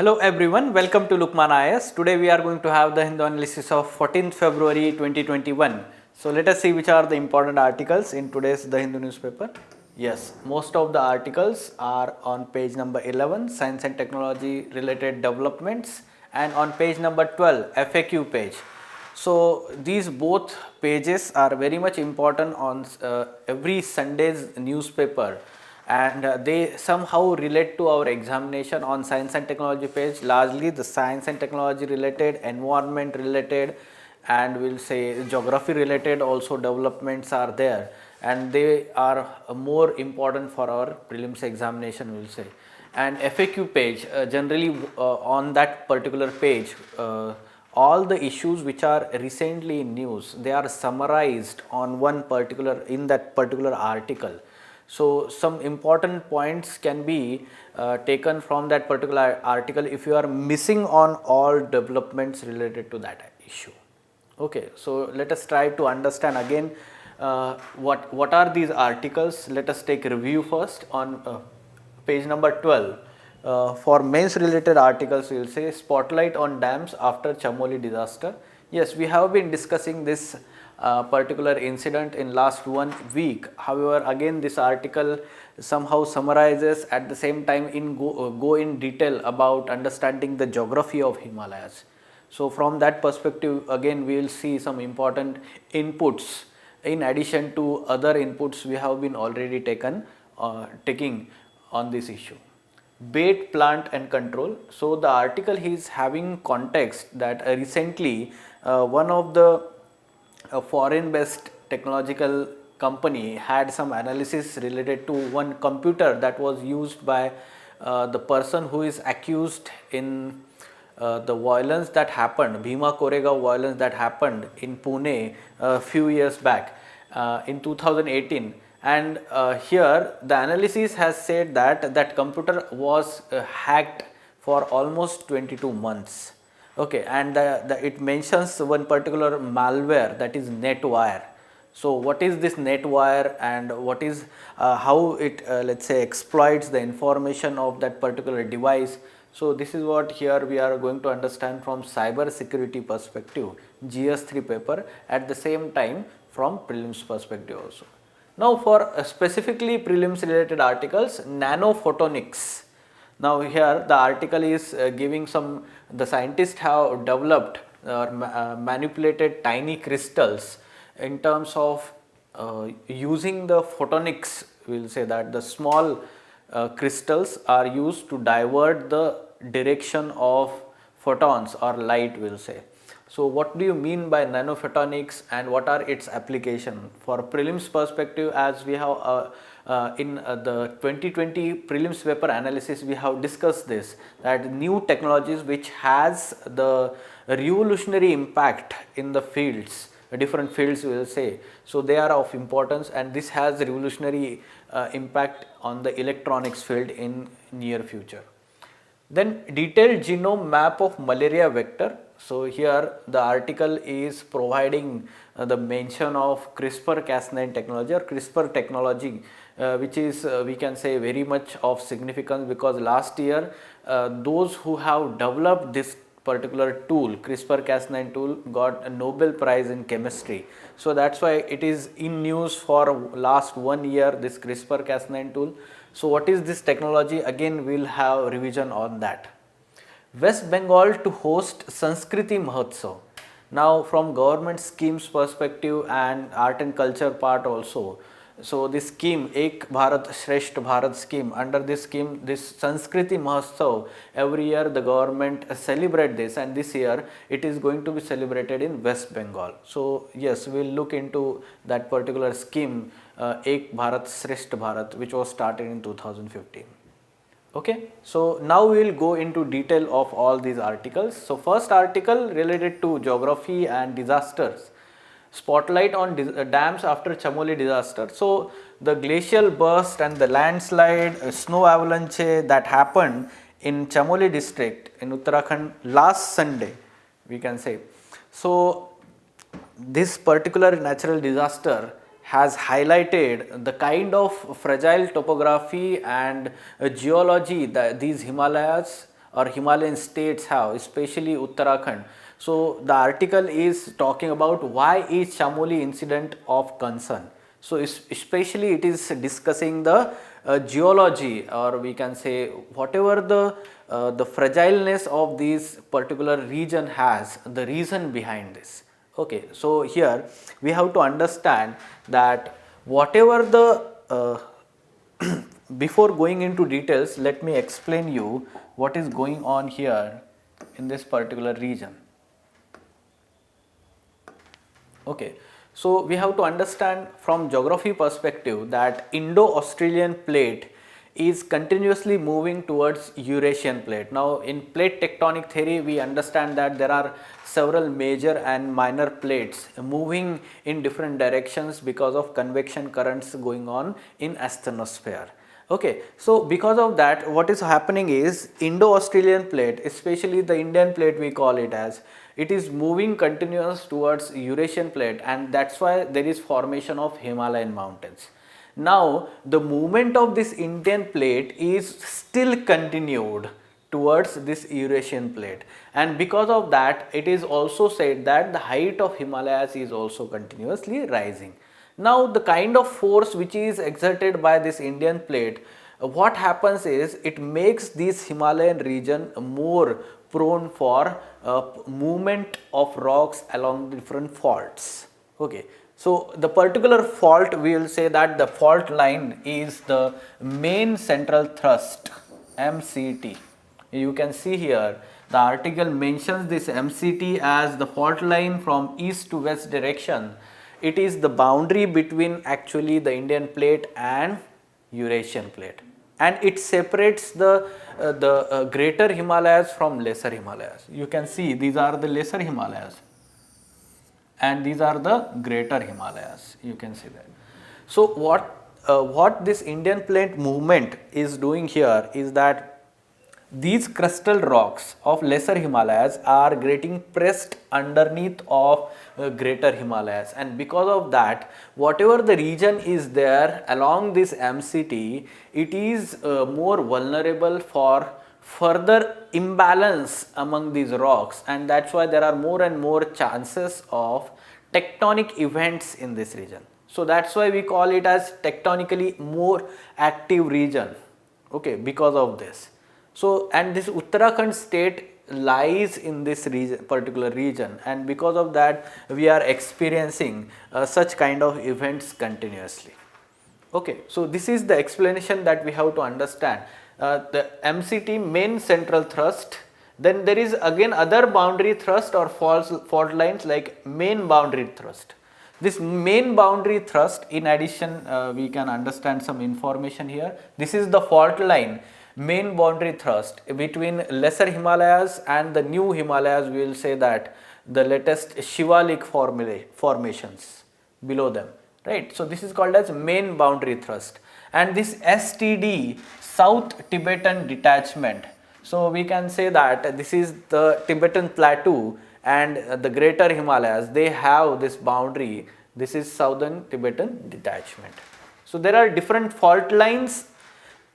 Hello everyone, welcome to Lukman IS. Today we are going to have the Hindu analysis of 14th February 2021. So let us see which are the important articles in today's The Hindu newspaper. Yes, most of the articles are on page number 11, science and technology related developments, and on page number 12, FAQ page. So these both pages are very much important on every Sunday's newspaper, and they somehow relate to our examination on science and technology page. Largely the science and technology related, environment related, and we'll say geography related also developments are there, and they are more important for our prelims examination, we'll say. And FAQ page, generally on that particular page, all the issues which are recently in news, they are summarized on one particular, in that particular article. So some important points can be taken from that particular article if you are missing on all developments related to that issue. Okay, so let us try to understand again what are these articles. Let us take a review first on page number 12. For mains related articles, we will say spotlight on dams after Chamoli disaster. Yes, we have been discussing this particular incident in last 1 week. However, again this article somehow summarizes, at the same time go in detail about understanding the geography of Himalayas. So from that perspective, again we will see some important inputs in addition to other inputs we have been already taking on this issue. Bait plant and control. So the article is having context that recently one of the foreign based technological company had some analysis related to one computer that was used by the person who is accused in the violence that happened, Bhima Koregaon violence that happened in Pune a few years back in 2018. And here the analysis has said that that computer was hacked for almost 22 months. Okay, and it mentions one particular malware, that is NetWire. So what is this NetWire, and what is how it let's say exploits the information of that particular device. So this is what here we are going to understand from cyber security perspective, GS3 paper, at the same time from prelims perspective also. Now for specifically prelims related articles, nanophotonics. Now here the article is giving some, the scientists have developed or manipulated tiny crystals in terms of using the photonics. We will say that the small crystals are used to divert the direction of photons or light, we will say. So what do you mean by nanophotonics and what are its application? For prelims perspective, as we have in the 2020 prelims paper analysis, we have discussed this, that new technologies which has the revolutionary impact in the fields, different fields we will say. So they are of importance, and this has revolutionary impact on the electronics field in near future. Then detailed genome map of malaria vector. So here the article is providing the mention of CRISPR-Cas9 technology or CRISPR technology, which is we can say very much of significance, because last year those who have developed this particular tool, CRISPR-Cas9 tool, got a Nobel Prize in chemistry. So that's why it is in news for last 1 year, this CRISPR-Cas9 tool. So what is this technology? Again we will have revision on that. West Bengal to host Sanskriti Mahotsav. Now from government schemes perspective and art and culture part also. So this scheme, Ek Bharat Shresth Bharat scheme, under this scheme, this Sanskriti Mahotsav, every year the government celebrate this, and this year it is going to be celebrated in West Bengal. So yes, we will look into that particular scheme, Ek Bharat Shresth Bharat, which was started in 2015. Okay, so now we will go into detail of all these articles. So first article related to geography and disasters. Spotlight on dams after Chamoli disaster. So the glacial burst and the landslide, snow avalanche that happened in Chamoli district in Uttarakhand last Sunday, we can say. So this particular natural disaster has highlighted the kind of fragile topography and geology that these Himalayas or Himalayan states have, especially Uttarakhand. So the article is talking about why is Chamoli incident of concern. So especially it is discussing the geology, or we can say whatever the fragileness of this particular region has, the reason behind this. Okay, so here we have to understand that whatever the before going into details, let me explain you what is going on here in this particular region. Okay, so we have to understand from geography perspective that Indo-Australian plate is continuously moving towards Eurasian plate. Now in plate tectonic theory we understand that there are several major and minor plates moving in different directions because of convection currents going on in asthenosphere. Okay, so because of that what is happening is Indo-Australian plate, especially the Indian plate we call it as, it is moving continuous towards Eurasian plate, and that's why there is formation of Himalayan mountains. Now the movement of this Indian plate is still continued towards this Eurasian plate, and because of that it is also said that the height of Himalayas is also continuously rising. Now the kind of force which is exerted by this Indian plate, what happens is it makes this Himalayan region more prone for movement of rocks along different faults. Okay, so the particular fault, we will say that the fault line is the main central thrust, MCT. You can see here the article mentions this MCT as the fault line from east to west direction. It is the boundary between actually the Indian plate and Eurasian plate, and it separates the greater Himalayas from lesser Himalayas. You can see these are the lesser Himalayas and these are the greater Himalayas. You can see that. So what this Indian plate movement is doing here is that these crustal rocks of lesser Himalayas are getting pressed underneath of greater Himalayas, and because of that whatever the region is there along this MCT, it is more vulnerable for further imbalance among these rocks, and that's why there are more and more chances of tectonic events in this region. So that's why we call it as tectonically more active region. Okay, because of this. So, and this Uttarakhand state lies in this region, particular region, and because of that we are experiencing such kind of events continuously. Okay, so this is the explanation that we have to understand. The MCT, main central thrust, then there is again other boundary thrust or fault lines like main boundary thrust. This main boundary thrust, in addition we can understand some information here. This is the fault line, main boundary thrust between lesser Himalayas and the new Himalayas. We will say that the latest Shivalik formations below them, right. So this is called as main boundary thrust, and this STD, South Tibetan detachment. So we can say that this is the Tibetan plateau and the greater Himalayas, they have this boundary. This is southern Tibetan detachment. So there are different fault lines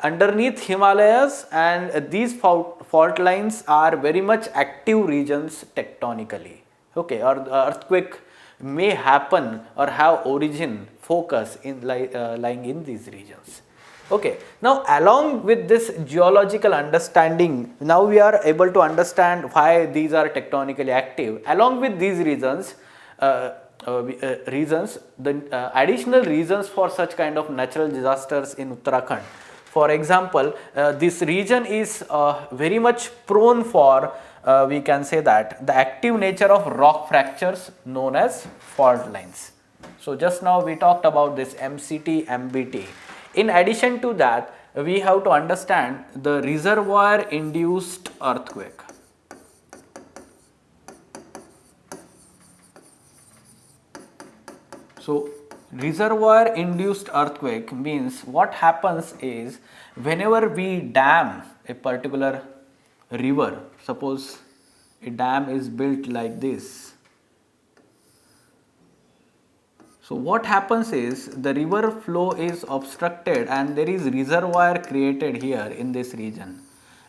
underneath Himalayas, and these fault lines are very much active regions tectonically. Okay, or the earthquake may happen or have origin focus in lying in these regions. Okay, now along with this geological understanding, now we are able to understand why these are tectonically active. Along with these reasons, the additional reasons for such kind of natural disasters in Uttarakhand. For example, this region is very much prone for, we can say that, the active nature of rock fractures known as fault lines. So just now we talked about this MCT, MBT. In addition to that, we have to understand the reservoir induced earthquake. So reservoir induced earthquake means what happens is whenever we dam a particular river, suppose a dam is built like this. So what happens is the river flow is obstructed and there is reservoir created here in this region,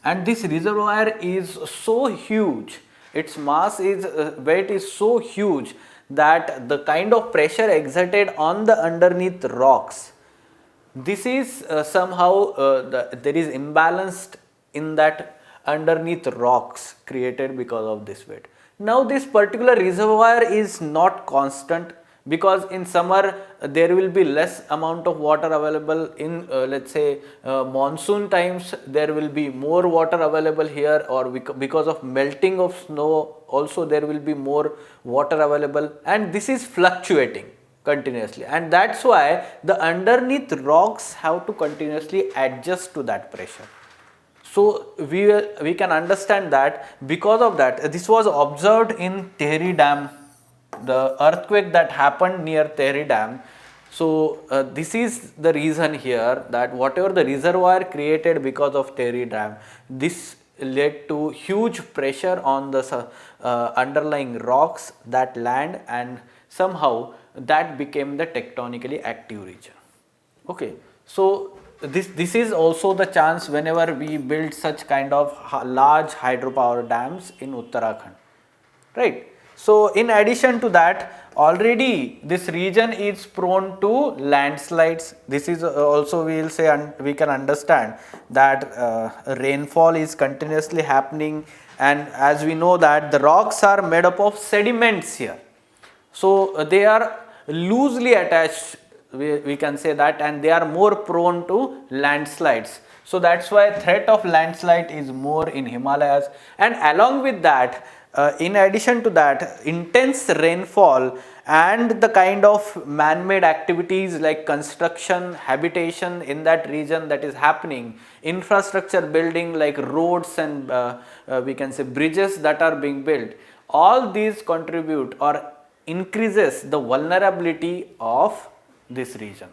and this reservoir is so huge, its mass is weight is so huge that the kind of pressure exerted on the underneath rocks, this is somehow there is imbalanced in that underneath rocks created because of this weight. Now this particular reservoir is not constant, because in summer there will be less amount of water available. In let's say monsoon times there will be more water available here, or because of melting of snow also there will be more water available, and this is fluctuating continuously, and that's why the underneath rocks have to continuously adjust to that pressure. So we can understand that because of that, this was observed in Tehri Dam, the earthquake that happened near Tehri Dam. So this is the reason here, that whatever the reservoir created because of Tehri Dam, this led to huge pressure on the underlying rocks that land, and somehow that became the tectonically active region. Okay, so this is also the chance whenever we build such kind of large hydropower dams in Uttarakhand, right? So in addition to that, already this region is prone to landslides. This is also, we will say, and we can understand that rainfall is continuously happening, and as we know that the rocks are made up of sediments here, so they are loosely attached, we can say that, and they are more prone to landslides. So that's why threat of landslide is more in Himalayas, and along with that, in addition to that, intense rainfall and the kind of man-made activities like construction, habitation in that region that is happening, infrastructure building like roads and we can say bridges that are being built, all these contribute or increases the vulnerability of this region,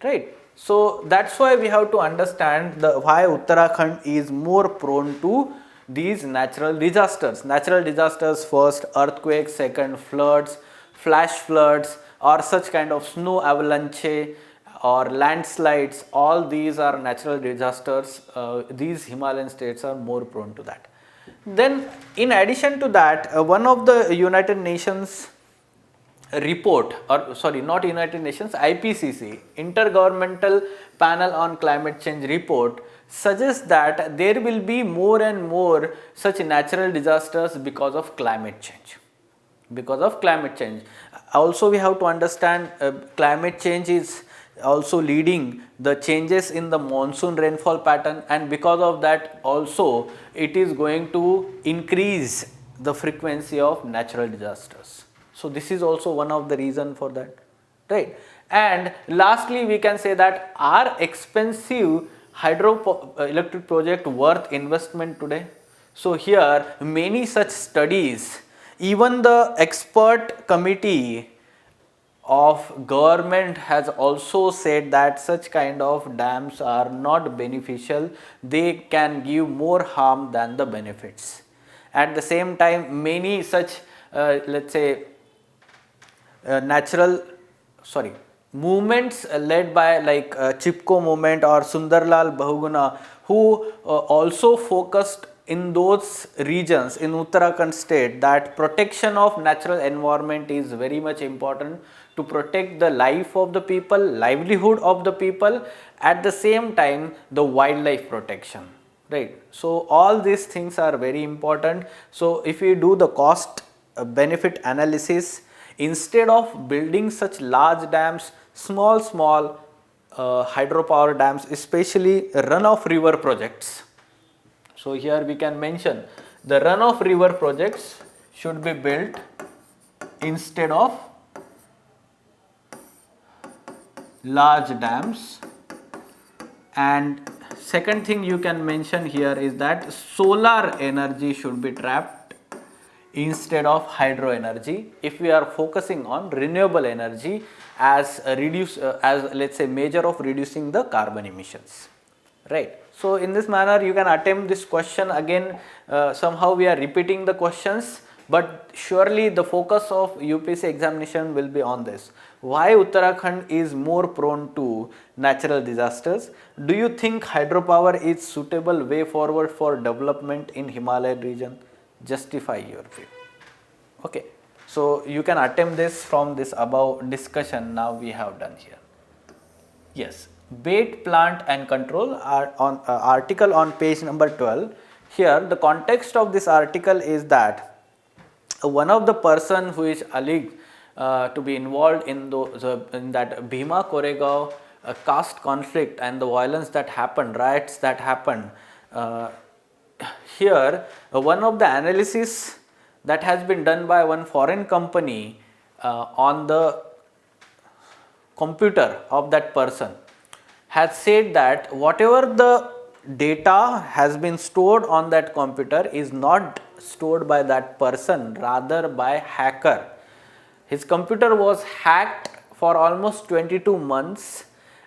right? So that's why we have to understand why Uttarakhand is more prone to these natural disasters. Natural disasters, first earthquakes, second floods, flash floods, or such kind of snow avalanche or landslides, all these are natural disasters. These Himalayan states are more prone to that. Then in addition to that, one of the United Nations report, or sorry, not United Nations, IPCC, Intergovernmental Panel on Climate Change report, suggests that there will be more and more such natural disasters because of climate change. Because of climate change. Also we have to understand climate change is also leading the changes in the monsoon rainfall pattern, and because of that also it is going to increase the frequency of natural disasters. So this is also one of the reason for that, right? And lastly, we can say that, are expensive hydroelectric project worth investment today? So here many such studies, even the expert committee of government has also said that such kind of dams are not beneficial, they can give more harm than the benefits. At the same time, many such let's say movements led by like Chipko movement or Sundarlal Bahuguna, who also focused in those regions in Uttarakhand state that protection of natural environment is very much important to protect the life of the people, livelihood of the people, at the same time the wildlife protection, right? So all these things are very important. So if we do the cost benefit analysis, instead of building such large dams, small hydropower dams, especially runoff river projects. So here we can mention the runoff river projects should be built instead of large dams. And second thing you can mention here is that solar energy should be trapped instead of hydro energy, if we are focusing on renewable energy as as let's say measure of reducing the carbon emissions, right? So in this manner you can attempt this question again. Somehow we are repeating the questions but surely the focus of UPSC examination will be on this. Why Uttarakhand is more prone to natural disasters? Do you think hydropower is suitable way forward for development in Himalayan region? Justify your view. Okay, so you can attempt this from this above discussion now we have done here. Yes, bait plant and control are on article on page number 12. Here the context of this article is that one of the person who is alleged to be involved in in that Bhima Koregaon caste conflict and the violence that happened, riots that happened. Here one of the analysis that has been done by one foreign company on the computer of that person has said that whatever the data has been stored on that computer is not stored by that person, rather by hacker. His computer was hacked for almost 22 months,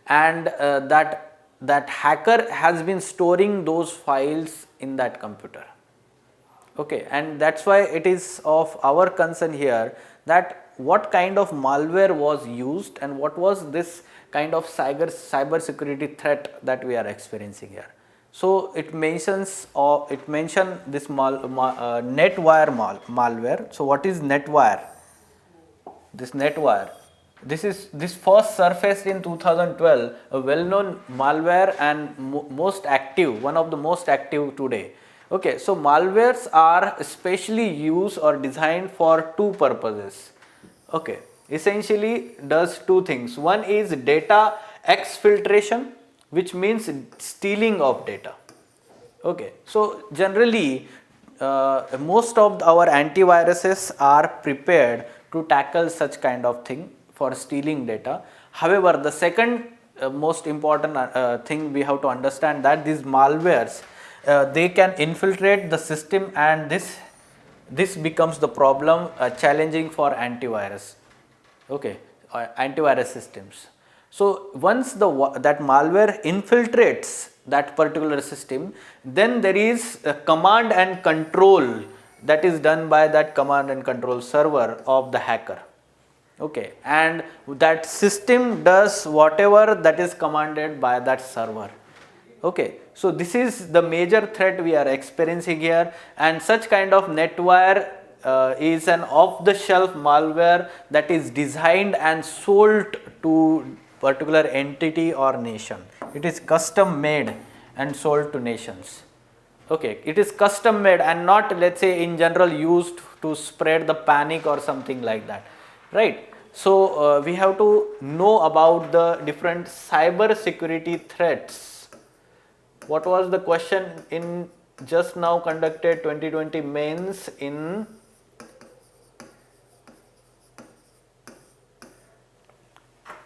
and that hacker has been storing those files in that computer. Okay, and that's why it is of our concern here that what kind of malware was used and what was this kind of cyber security threat that we are experiencing here. So it mentions this NetWire malware. So what is NetWire? This NetWire, this first surfaced in 2012, a well-known malware and most active, one of the most active today. Okay, so malwares are specially used or designed for two purposes. Okay, essentially does two things. One is data exfiltration, which means stealing of data. Okay, so generally most of our antiviruses are prepared to tackle such kind of thing for stealing data. However, the second most important thing we have to understand that these malwares they can infiltrate the system, and this becomes the problem challenging for antivirus. Okay, antivirus systems. So once that malware infiltrates that particular system, then there is a command and control that is done by that command and control server of the hacker. Okay, and that system does whatever that is commanded by that server. Okay, so this is the major threat we are experiencing here, and such kind of NetWire is an off-the-shelf malware that is designed and sold to particular entity or nation. It is custom made and sold to nations. Okay, it is custom made and not, let's say, in general used to spread the panic or something like that, right? So we have to know about the different cyber security threats. What was the question in just now conducted 2020 mains in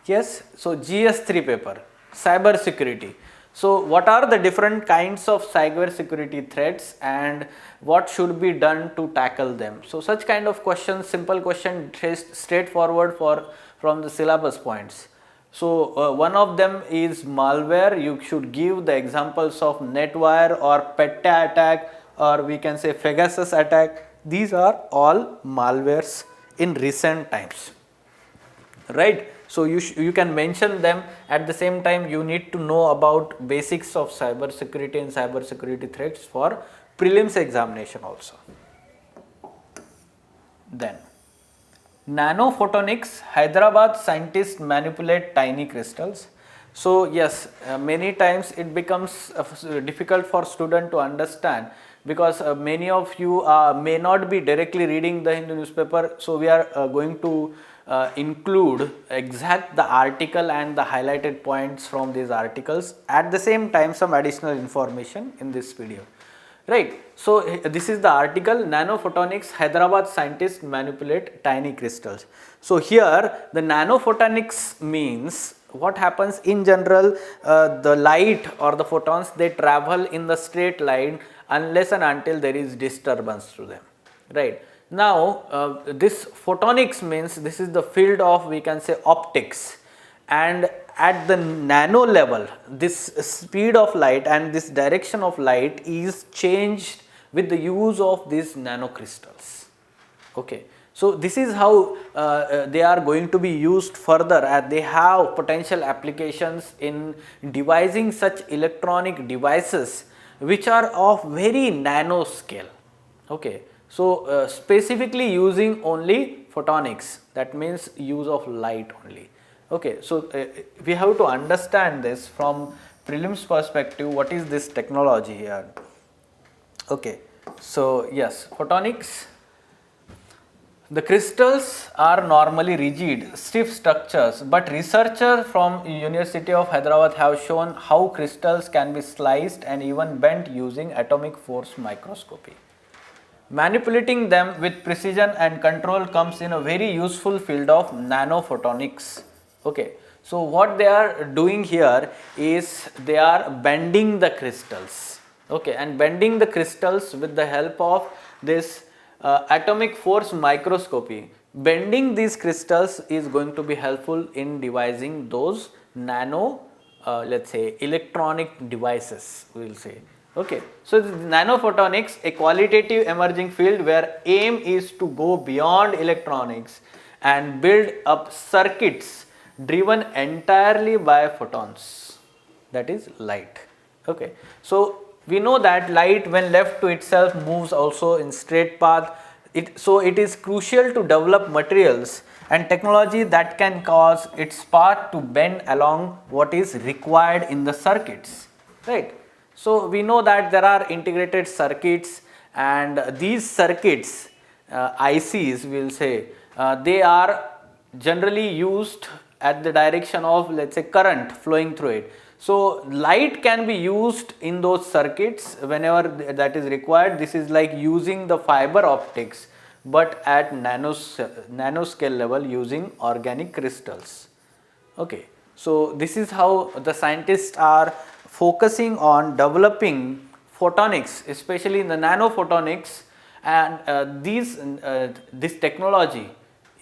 yes, so GS3 paper, cyber security. So what are the different kinds of cyber security threats and what should be done to tackle them? So such kind of questions, simple question, straightforward from the syllabus points. So one of them is malware. You should give the examples of NetWire or Petya attack, or we can say Pegasus attack. These are all malwares in recent times, right? So you can mention them. At the same time, you need to know about basics of cyber security and cyber security threats for prelims examination also. Then nanophotonics, Hyderabad scientists manipulate tiny crystals. So yes, many times it becomes difficult for student to understand, because many of you may not be directly reading the Hindu newspaper. So we are going to include exact the article and the highlighted points from these articles. At the same time, some additional information in this video. Right. So this is the article, nanophotonics, Hyderabad scientists manipulate tiny crystals. So here the nanophotonics means what happens in general, the light or the photons, they travel in the straight line unless and until there is disturbance to them. Right. Now this photonics means this is the field of, we can say, optics, and at the nano level this speed of light and this direction of light is changed with the use of these nanocrystals. Okay, so this is how they are going to be used further, as they have potential applications in devising such electronic devices which are of very nano scale. Okay, so specifically using only photonics, that means use of light only. Okay, so we have to understand this from prelims perspective, what is this technology here. Okay, so yes, photonics. The crystals are normally rigid, stiff structures, but researchers from University of Hyderabad have shown how crystals can be sliced and even bent using atomic force microscopy. Manipulating them with precision and control comes in a very useful field of nanophotonics. Okay, so what they are doing here is they are bending the crystals. Okay, and bending the crystals with the help of this atomic force microscopy. Bending these crystals is going to be helpful in devising those nano, let's say electronic devices, we will say. Okay, so nanophotonics, a qualitative emerging field where aim is to go beyond electronics and build up circuits driven entirely by photons, that is light. Okay, so we know that light when left to itself moves also in straight path. So it is crucial to develop materials and technology that can cause its path to bend along what is required in the circuits, right. So we know that there are integrated circuits, and these circuits, ICs we will say, they are generally used at the direction of, let's say, current flowing through it. So light can be used in those circuits whenever that is required. This is like using the fiber optics, but at nanoscale level using organic crystals. Okay, so this is how the scientists are focusing on developing photonics, especially in the nanophotonics, and this technology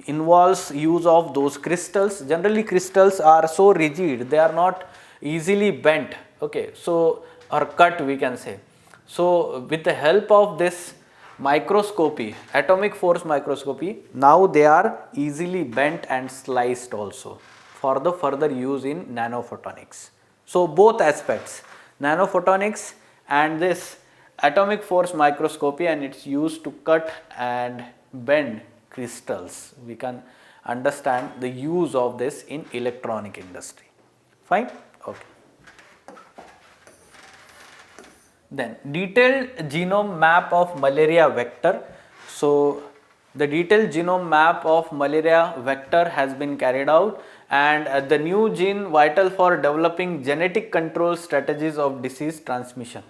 involves use of those crystals. Generally crystals are so rigid, they are not easily bent, okay, so, or cut we can say. So with the help of this microscopy, atomic force microscopy, now they are easily bent and sliced also for the further use in nanophotonics. So both aspects, nanophotonics and this atomic force microscopy, and it's used to cut and bend crystals. We can understand the use of this in electronic industry. Fine. Okay. Then detailed genome map of malaria vector. So the detailed genome map of malaria vector has been carried out, and the new gene vital for developing genetic control strategies of disease transmission.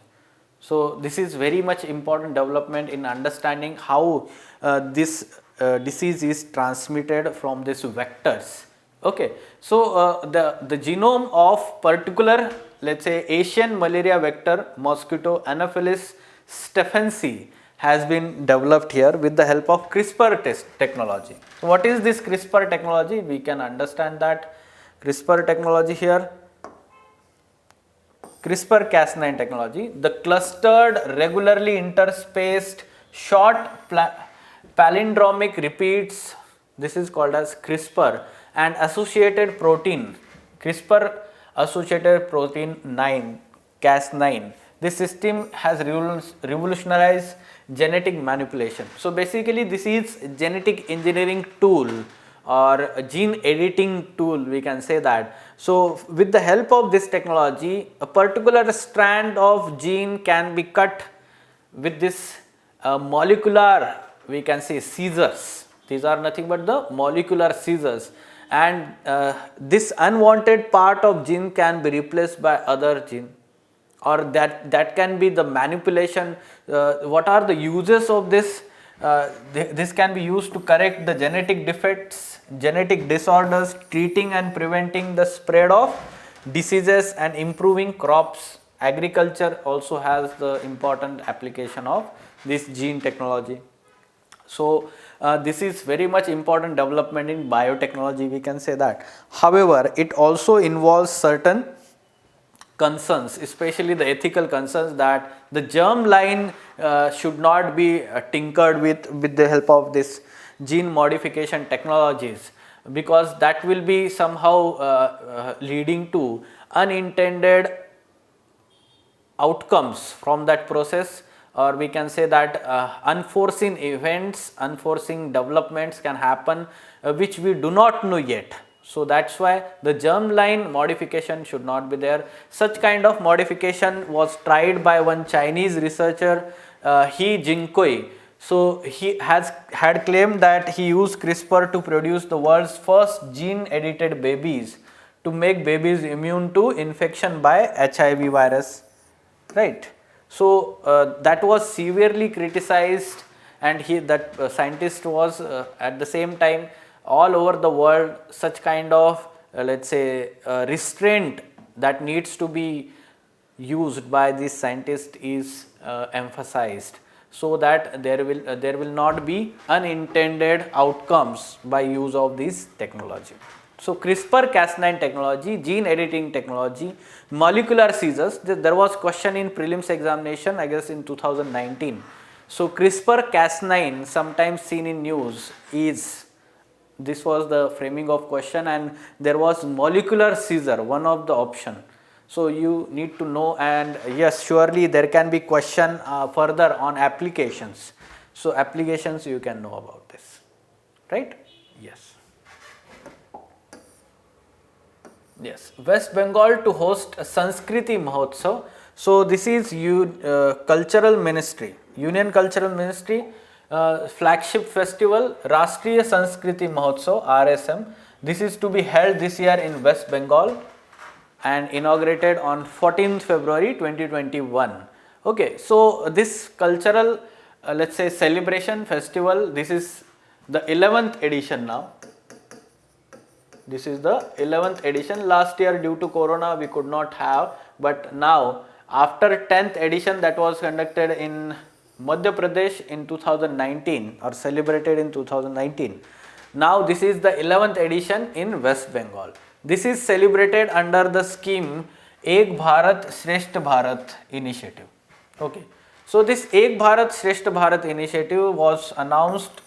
So this is very much important development in understanding how this disease is transmitted from these vectors. Okay, so the genome of particular, let's say, Asian malaria vector mosquito Anopheles stephensi has been developed here with the help of CRISPR technology. So what is this CRISPR technology? We can understand that CRISPR technology here, CRISPR-Cas9 technology, the clustered regularly interspaced short palindromic repeats, this is called as CRISPR, and associated protein, CRISPR associated protein 9, Cas9. This system has revolutionized genetic manipulation. So basically this is genetic engineering tool or a gene editing tool, we can say that. So with the help of this technology, a particular strand of gene can be cut with this molecular, we can say, scissors. These are nothing but the molecular scissors, and this unwanted part of gene can be replaced by other gene, or that can be the manipulation. What are the uses of this? This can be used to correct the genetic defects, genetic disorders, treating and preventing the spread of diseases, and improving crops. Agriculture also has the important application of this gene technology. So this is very much important development in biotechnology, we can say that. However, it also involves certain concerns, especially the ethical concerns, that the germ line should not be tinkered with the help of this gene modification technologies, because that will be somehow leading to unintended outcomes from that process, or we can say that unforeseen events, unforeseen developments can happen which we do not know yet. So that's why the germline modification should not be there. Such kind of modification was tried by one Chinese researcher, He Jingkui. So he had claimed that he used CRISPR to produce the world's first gene edited babies to make babies immune to infection by HIV virus, right? So that was severely criticized, and that scientist was at the same time all over the world. Such kind of let's say restraint that needs to be used by this scientist is emphasized, so that there will not be unintended outcomes by use of this technology. So CRISPR-Cas9 technology, gene editing technology, molecular scissors. There was question in prelims examination, I guess in 2019. So CRISPR-Cas9, sometimes seen in news, this was the framing of question, and there was molecular scissor, one of the option. So you need to know, and yes, surely there can be question further on applications. So applications you can know about this, right? Yes. Yes, West Bengal to host a Sanskriti Mahotsav. So this is cultural ministry, Union Cultural Ministry flagship festival, Rashtriya Sanskriti Mahotsav (RSM). This is to be held this year in West Bengal and inaugurated on 14th February 2021. Okay, so this cultural let's say celebration festival, this is the 11th edition now. This is the 11th edition. Last year due to corona we could not have, but now after 10th edition that was conducted in Madhya Pradesh in 2019 or celebrated in 2019. Now this is the 11th edition in West Bengal. This is celebrated under the scheme Ek Bharat Shrestha Bharat initiative. Okay. So this Ek Bharat Shrestha Bharat initiative was announced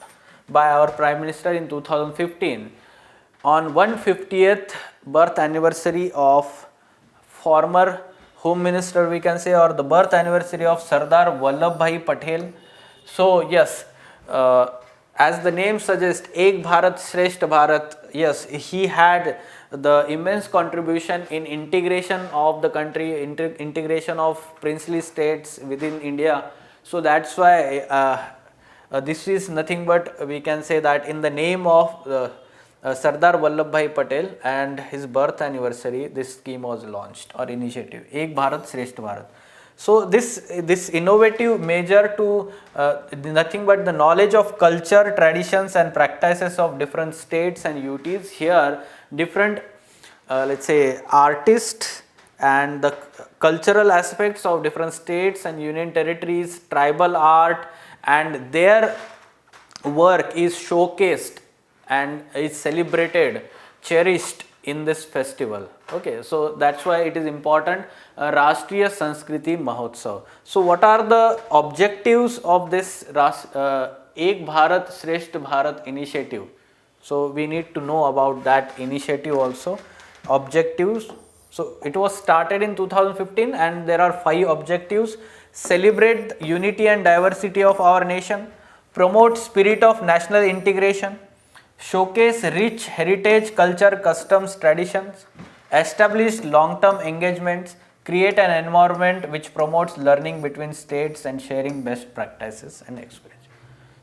by our Prime Minister in 2015 on 150th birth anniversary of former Home Minister, we can say, or the birth anniversary of Sardar Vallabhbhai Patel. So yes, as the name suggests, Ek Bharat Shrestha Bharat, yes, he had the immense contribution in integration of the country, integration of princely states within India. So that's why this is nothing but, we can say that in the name of Sardar Vallabhbhai Patel and his birth anniversary, this scheme was launched or initiative, Ek Bharat Shrestha Bharat. So this innovative measure to nothing but the knowledge of culture, traditions and practices of different states and UTs. Here different let's say artists and the cultural aspects of different states and union territories, tribal art, and their work is showcased and is celebrated, cherished in this festival. Okay, so that's why it is important, Rashtriya Sanskriti Mahotsav. So what are the objectives of this Ek Bharat Shrestha Bharat initiative? So we need to know about that initiative also. Objectives. So it was started in 2015 and there are 5 objectives. Celebrate the unity and diversity of our nation, promote spirit of national integration, showcase rich heritage, culture, customs, traditions, establish long-term engagements, create an environment which promotes learning between states and sharing best practices and experience.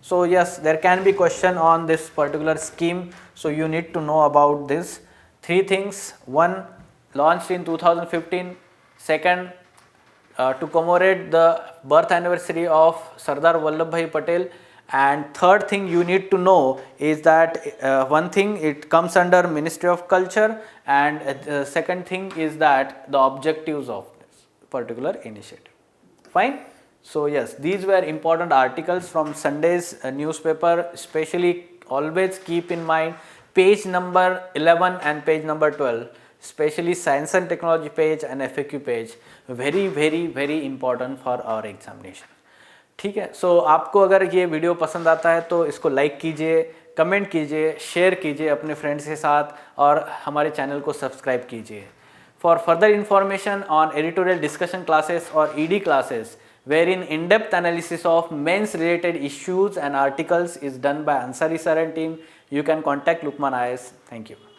So yes, there can be question on this particular scheme, so you need to know about this. 3 things. 1, launched in 2015. Second, to commemorate the birth anniversary of Sardar Vallabhbhai Patel. And third thing you need to know is that one thing, it comes under Ministry of Culture, and second thing is that the objectives of this particular initiative. Fine. So yes, these were important articles from Sunday's newspaper. Especially always keep in mind page number 11 and page number 12. especially science and technology page and FAQ page, very important for our examination. ठीक है, सो आपको अगर ये video पसंद आता है तो इसको लाइक कीजिए, कमेंट कीजिए, शेयर कीजिए अपने फ्रेंड्स के साथ और हमारे चैनल को सब्सक्राइब कीजिए. For further information on editorial discussion classes or ED classes, wherein in-depth analysis of mains related issues and articles is done by Ansari sir and team, you can contact Lukman IAS. Thank you.